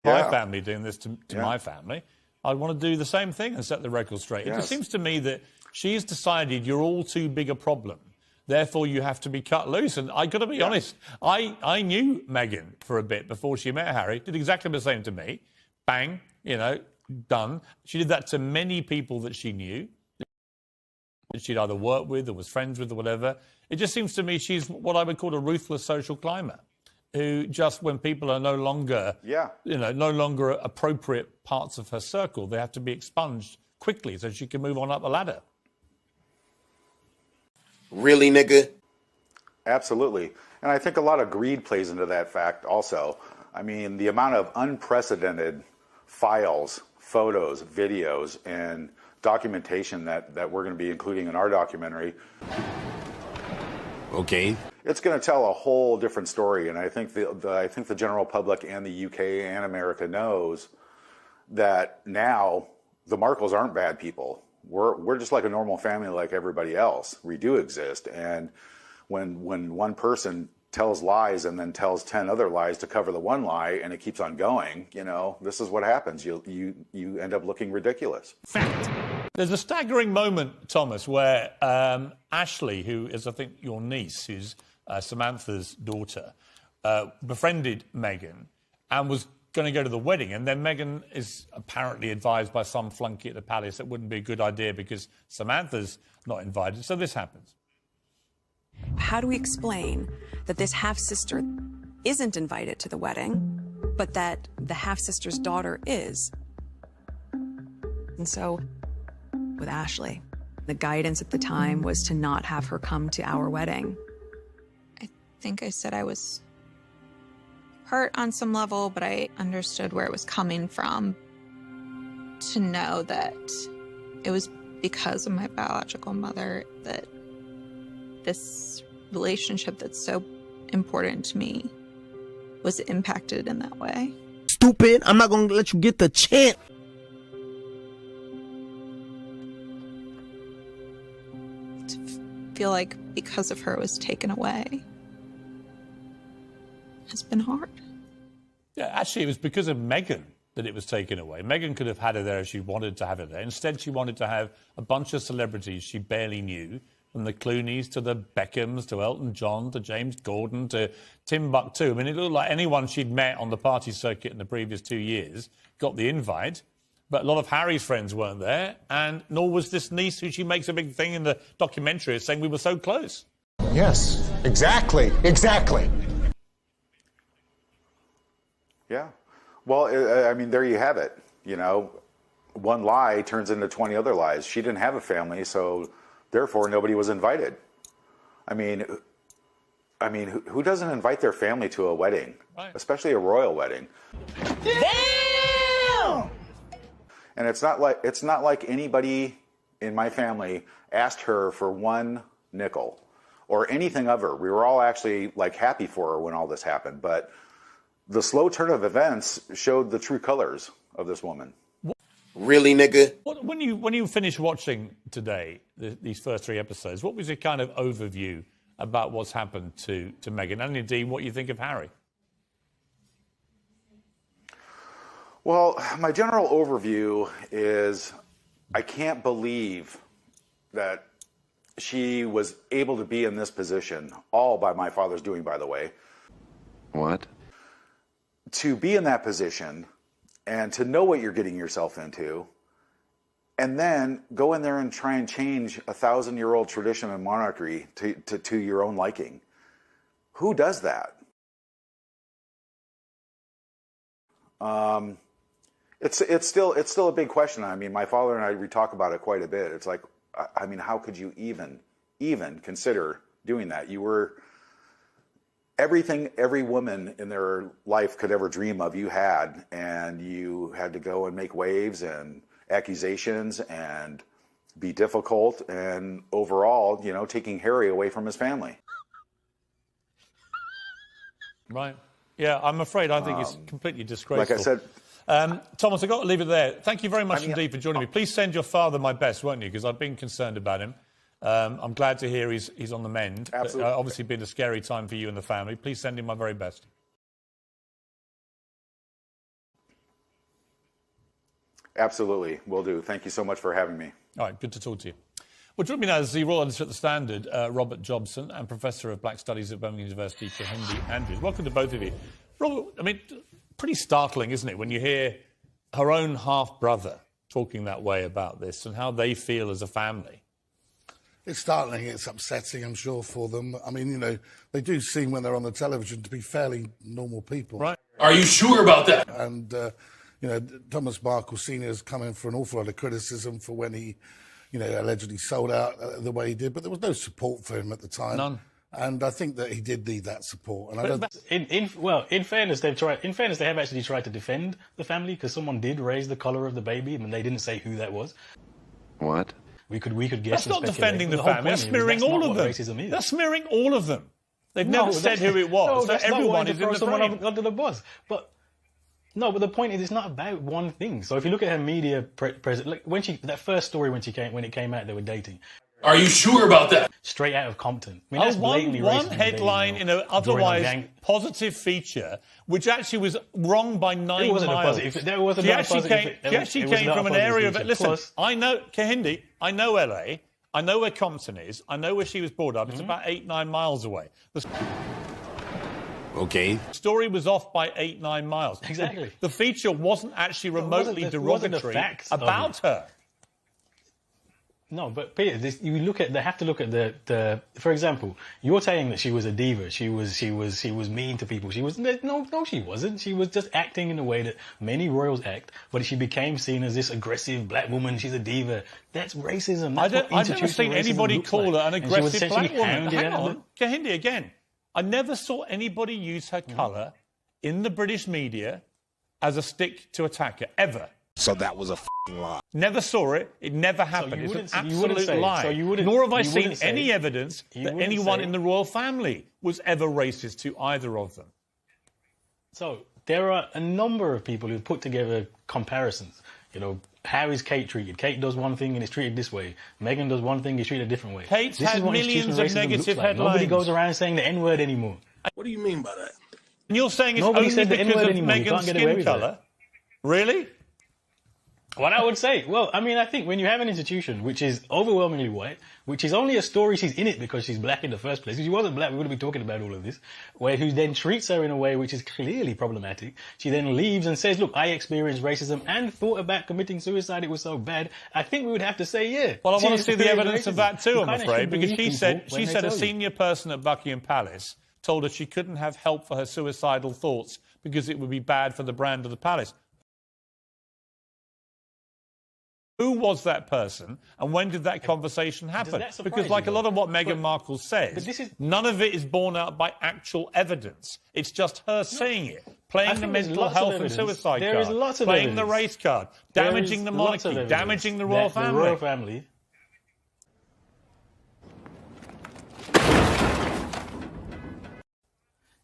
my family doing this to my family, I'd want to do the same thing and set the record straight. It just seems to me that she's decided you're all too big a problem. Therefore, you have to be cut loose. And I got to be honest, I knew Meghan for a bit before she met Harry, did exactly the same to me. Bang, you know, done. She did that to many people that she knew, that she'd either worked with or was friends with or whatever. It just seems to me she's what I would call a ruthless social climber, who just when people are no longer, no longer appropriate parts of her circle, they have to be expunged quickly so she can move on up the ladder. Really, nigga? Absolutely. And I think a lot of greed plays into that fact also. I mean, the amount of unprecedented files, photos, videos, and documentation that we're going to be including in our documentary. Okay. It's going to tell a whole different story, and I think the general public and the UK and America knows that now the Markles aren't bad people. We're just like a normal family like everybody else. We do exist, and when one person tells lies and then tells 10 other lies to cover the one lie, and it keeps on going, you know, this is what happens. You end up looking ridiculous. Fact. There's a staggering moment, Thomas, where Ashley, who is, I think, your niece, who's Samantha's daughter, befriended Meghan and was going to go to the wedding. And then Meghan is apparently advised by some flunky at the palace that wouldn't be a good idea because Samantha's not invited. So this happens. How do we explain that this half-sister isn't invited to the wedding, but that the half-sister's daughter is? And so, with Ashley, the guidance at the time was to not have her come to our wedding. I think I said I was hurt on some level, but I understood where it was coming from. To know that it was because of my biological mother that this relationship that's so important to me was impacted in that way. Stupid, I'm not gonna let you get the chance. To feel like because of her it was taken away has been hard. Yeah, actually, it was because of Meghan that it was taken away. Meghan could have had her there if she wanted to have her there. Instead, she wanted to have a bunch of celebrities she barely knew, from the Clooneys to the Beckhams to Elton John to James Gordon to Timbuktu. I mean, it looked like anyone she'd met on the party circuit in the previous 2 years got the invite. But a lot of Harry's friends weren't there, and nor was this niece who she makes a big thing in the documentary saying we were so close. Yes, exactly. Yeah. Well, I mean, there you have it. You know, one lie turns into 20 other lies. She didn't have a family, so therefore nobody was invited. I mean, who doesn't invite their family to a wedding, especially a royal wedding? Damn! And it's not like anybody in my family asked her for one nickel or anything of her. We were all actually like happy for her when all this happened, but the slow turn of events showed the true colors of this woman. Really, nigga? When you finished watching today, these first 3 episodes, what was your kind of overview about what's happened to Meghan, and indeed what you think of Harry? Well, my general overview is I can't believe that she was able to be in this position, all by my father's doing, by the way. What? To be in that position and to know what you're getting yourself into, and then go in there and try and change a 1,000-year-old tradition and monarchy to your own liking. Who does that? It's still a big question. I mean, my father and I, we talk about it quite a bit. It's like, I mean, how could you even consider doing that? You were everything every woman in their life could ever dream of, you had, and you had to go and make waves and accusations and be difficult, and overall, you know, taking Harry away from his family. Right. Yeah, I'm afraid I think it's completely disgraceful. Like I said, Thomas, I've got to leave it there. Thank you very much indeed for joining me. Please send your father my best, won't you? Because I've been concerned about him. I'm glad to hear he's on the mend. Absolutely. Obviously been a scary time for you and the family. Please send him my very best. Absolutely, will do. Thank you so much for having me. All right, good to talk to you. Well, joining me now is the Royal Editor at The Standard, Robert Jobson, and Professor of Black Studies at Birmingham University, Kahindi Andrews. Welcome to both of you. Robert, I mean, pretty startling, isn't it, when you hear her own half-brother talking that way about this and how they feel as a family? It's startling, it's upsetting, I'm sure, for them. I mean, you know, they do seem, when they're on the television, to be fairly normal people. Right. Are you sure about that? And, you know, Thomas Markle Sr. has come in for an awful lot of criticism for when he, you know, allegedly sold out the way he did, but there was no support for him at the time. None. And I think that he did need that support. And in fairness, they have actually tried to defend the family, because someone did raise the collar of the baby, and they didn't say who that was. What? We could guess. That's not defending the family. That's smearing all of them. That's smearing all of them. They've never said who it was. So everyone is in the frame. Under the bus. But the point is, it's not about one thing. So if you look at her media presence, like that first story when it came out, they were dating. Are you sure about that? Straight out of Compton. I mean, that's blatantly one racist headline in an otherwise positive feature, which actually was wrong by 9 miles. It wasn't a positive. There wasn't a positive. She actually came from an area of it. Listen, I know Kahindi. I know LA. I know where Compton is. I know where she was brought up. It's about 8-9 miles away. Okay. The story was off by 8-9 miles. Exactly. The feature wasn't actually remotely derogatory about her. No, but Peter, they have to look at the. For example, you're saying that she was a diva. She was mean to people. She wasn't. She was just acting in a way that many royals act. But she became seen as this aggressive black woman. She's a diva. That's racism. That's I've never seen anybody call her an aggressive black woman. Hang on, Kahindi again. I never saw anybody use her colour in the British media as a stick to attack her, ever. So that was a f***ing lie. Never saw it. It never happened. It's an absolute lie. Nor have I seen any evidence that anyone in the royal family was ever racist to either of them. So there are a number of people who've put together comparisons. You know, how is Kate treated? Kate does one thing and is treated this way. Meghan does one thing and is treated a different way. Kate's had millions of negative headlines. Nobody goes around saying the N-word anymore. What do you mean by that? And you're saying it's Nobody only said the because N-word of anymore. Meghan's skin colour? Really? What I would say, well, I mean, I think when you have an institution which is overwhelmingly white, which is only a story she's in it because she's black in the first place, if she wasn't black, we wouldn't be talking about all of this, who then treats her in a way which is clearly problematic. She then leaves and says, look, I experienced racism and thought about committing suicide. It was so bad. I think we would have to say, yeah. Well, I want to see the evidence of that too, I'm afraid, because she said a senior person at Buckingham Palace told her she couldn't have help for her suicidal thoughts because it would be bad for the brand of the palace. Who was that person, and when did that conversation happen? Because like a lot of what Meghan Markle says, none of it is borne out by actual evidence. It's just her saying it, playing the mental health and suicide card, playing the race card, damaging the monarchy, damaging the royal family. The royal family.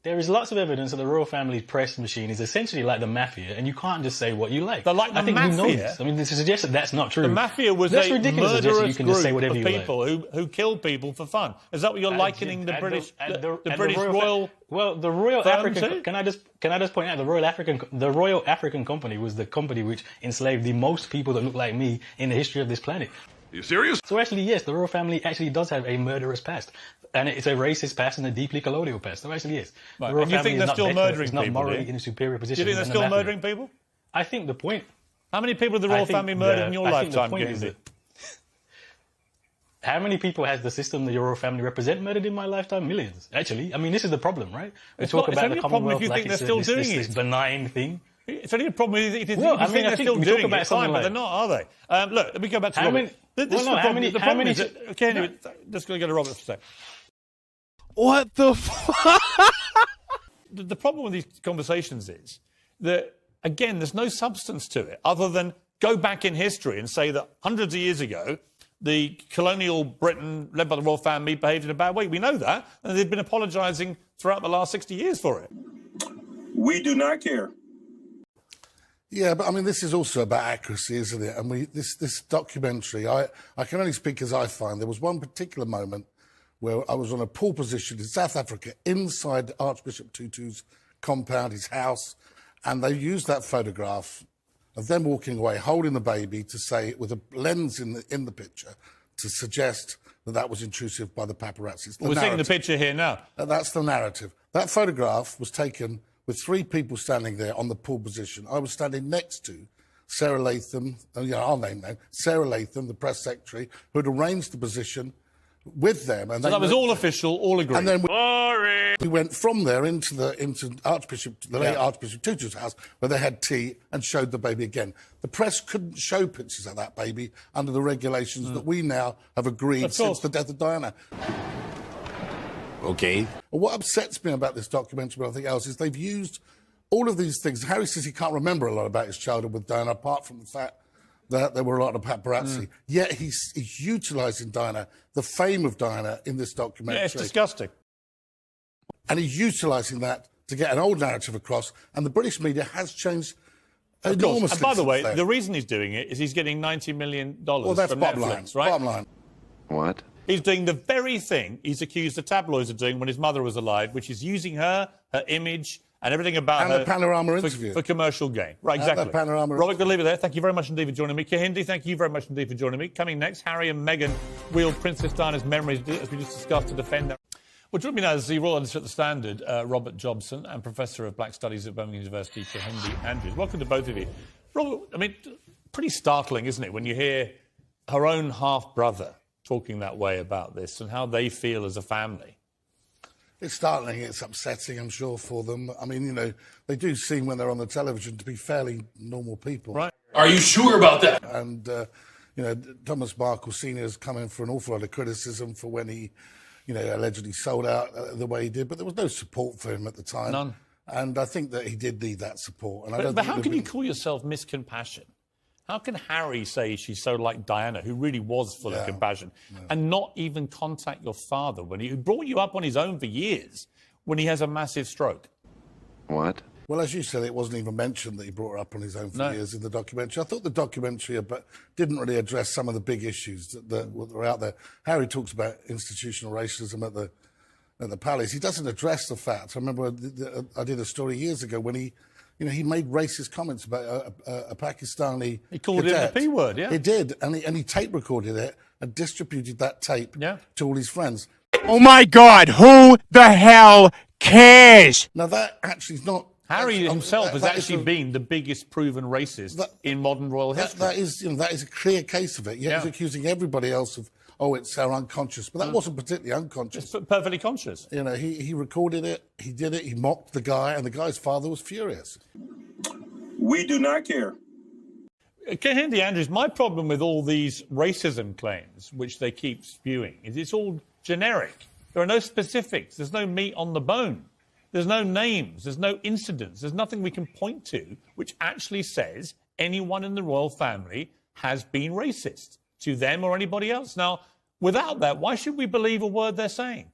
There is lots of evidence that the royal family's press machine is essentially like the mafia, and you can't just say what you like. They're like the mafia. You know this. I mean, to suggest that that's not true. The mafia was a murderous group of people who killed people for fun. Is that what you're likening the British royal? Well, the Royal African. Can I just point out the Royal African Company was the company which enslaved the most people that look like me in the history of this planet. Are you serious? So actually, yes, the royal family actually does have a murderous past. And it's a racist past and a deeply colonial past. There actually is. Right. And you think they're still murdering people? It's not morally in a superior position. Do you think they're still murdering people? I think the point... How many people have the royal family murdered in your lifetime, Kahindi? How many people has the system the royal family represent murdered in my lifetime? Millions, actually. I mean, this is the problem, right? We talk about the Commonwealth like it's this benign thing. It's only a problem if you think they're still doing it, fine, but they're not, are they? Look, let me go back to Robert. The problem is... Okay, anyway, just going to go to Robert for a sec. What the fuck? The problem with these conversations is that, again, there's no substance to it other than go back in history and say that hundreds of years ago, the colonial Britain, led by the royal family, behaved in a bad way. We know that, and they've been apologising throughout the last 60 years for it. We do not care. Yeah, but I mean, this is also about accuracy, isn't it? And this documentary, I can only speak as I find. There was one particular moment where I was on a pool position in South Africa, inside Archbishop Tutu's compound, his house, and they used that photograph of them walking away, holding the baby to say, with a lens in the picture, to suggest that was intrusive by the paparazzi. We're seeing the picture here now. That's the narrative. That photograph was taken with 3 people standing there on the pool position. I was standing next to Sarah Latham, I'll name them, Sarah Latham, the press secretary, who had arranged the position with them. And so that was all official, all agreed. And then we went from there into the late Archbishop Tutu's house, where they had tea and showed the baby again. The press couldn't show pictures of that baby under the regulations that we now have agreed since the death of Diana. Okay. Well, what upsets me about this documentary, but I think else, is they've used all of these things. Harry says he can't remember a lot about his childhood with Diana, apart from the fact that there were a lot of paparazzi. Yet he's utilising Diana, the fame of Diana, in this documentary. Yeah, it's disgusting. And he's utilising that to get an old narrative across. And the British media has changed enormously. And by the way, the reason he's doing it is he's getting $90 million well, that's from bottom Netflix, line, right? Bottom line. What? He's doing the very thing he's accused the tabloids of doing when his mother was alive, which is using her image, and everything about her the Panorama interview. For commercial gain. Right, exactly. The Panorama Robert, good to leave it there. Thank you very much indeed for joining me. Kahindi, thank you very much indeed for joining me. Coming next, Harry and Meghan wield Princess Diana's memories, as we just discussed, to defend them. Well, joining me now is the Royal Editor at the Standard, Robert Jobson, and Professor of Black Studies at Birmingham University, Kahindi Andrews. Welcome to both of you. Robert, I mean, pretty startling, isn't it, when you hear her own half-brother talking that way about this and how they feel as a family? It's startling, it's upsetting, I'm sure, for them. I mean, you know, they do seem, when they're on the television, to be fairly normal people. Right. Are you sure about that? And, you know, Thomas Markle Sr. has come in for an awful lot of criticism for when he, you know, allegedly sold out the way he did, but there was no support for him at the time. None. And I think that he did need that support. And But how can you call yourself Miss Compassion? How can Harry say she's so like Diana, who really was full of compassion, and not even contact your father when he brought you up on his own for years when he has a massive stroke? What? Well, as you said, it wasn't even mentioned that he brought her up on his own for years in the documentary. I thought the documentary didn't really address some of the big issues that were out there. Harry talks about institutional racism at the palace. He doesn't address the fact. I remember I did a story years ago when he made racist comments about a Pakistani He called cadet. it the P word, yeah. He did, and he tape recorded it and distributed that tape to all his friends. Oh my God, who the hell cares? Now that actually is not... Harry himself has actually been the biggest proven racist in modern royal history. That is a clear case of it. He's accusing everybody else of, it's our unconscious. But that wasn't particularly unconscious. It's perfectly conscious. You know, he recorded it, he did it, he mocked the guy, and the guy's father was furious. We do not care. Kahindi Andrews, my problem with all these racism claims, which they keep spewing, is it's all generic. There are no specifics. There's no meat on the bone. There's no names. There's no incidents. There's nothing we can point to which actually says anyone in the royal family has been racist to them or anybody else. Now, without that, why should we believe a word they're saying?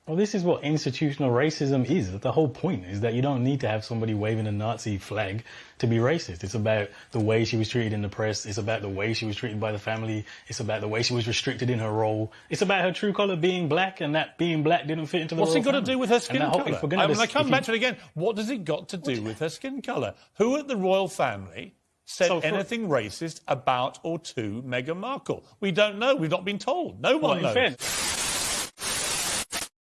Well, this is what institutional racism is. The whole point is that you don't need to have somebody waving a Nazi flag to be racist. It's about the way she was treated in the press. It's about the way she was treated by the family. It's about the way she was restricted in her role. It's about her true colour being black, and that being black didn't fit into the What's royal it got family. to do with her skin colour? I come back to it again. What does it got to do with her skin colour? Who at the royal family said anything racist about or to Meghan Markle? We don't know. We've not been told. No one knows.